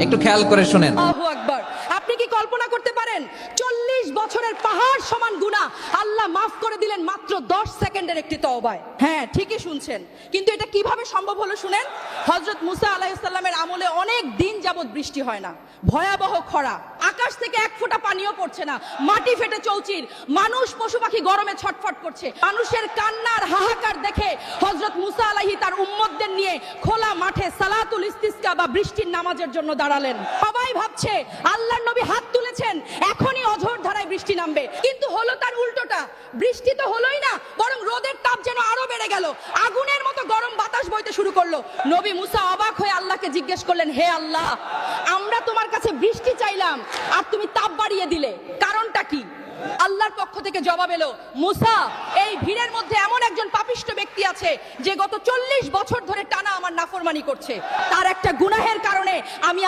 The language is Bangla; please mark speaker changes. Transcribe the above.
Speaker 1: একটু খেয়াল করে শুনেন।
Speaker 2: আল্লাহু আকবার। আপনি কি কল্পনা করতে পারেন 40 বছরের পাহাড় সমান গুনাহ আল্লাহ মাফ করে দিলেন মাত্র 10 সেকেন্ডের একটি তওবায়? হ্যাঁ, ঠিকই শুনছেন। কিন্তু এটা কিভাবে সম্ভব হলো শুনেন। হযরত মুসা আলাইহিস সালামের আমলে অনেক দিন যাবত বৃষ্টি হয় না, ভয়াবহ খরা, আকাশ থেকে এক ফোঁটা পানিও পড়ছে না, মাটি ফেটে চৌচির, মানুষ পশু পাখি গরমে ছটফট করছে। মানুষের কান্নার হাহাকার দেখে হযরত মুসা আলাইহি তার উম্মতদের নিয়ে খোলা মাঠে সালাতুল ইস্তিসকা বা বৃষ্টির নামাজের জন্য দাঁড়ালেন। সবাই ভাবছে আল্লাহর নবী হাত তুলেছেন, এখনই অঝোর ধারায় বৃষ্টি নামবে। কিন্তু হলো তার উল্টোটা। বৃষ্টি তো হলোই না, বরং রোদের তাপ যেন আরো বেড়ে গেল, আগুনের মতো গরম বাতাস বইতে শুরু করলো। নবী মুসা অবাক হয়ে আল্লাহকে জিজ্ঞেস করলেন, হে আল্লাহ, আমরা তোমার কাছে বৃষ্টি চাইলাম আর তুমি তাপ বাড়িয়ে দিলে, কারণটা কি? আল্লাহর পক্ষ থেকে জবাব এলো, মুসা, এই ভিড়ের মধ্যে এমন একজন পাপিষ্ঠ ব্যক্তি আছে যে গত 40 বছর ধরে টানা আমার নাফরমানি করছে। তার একটা গুনাহের কারণে আমি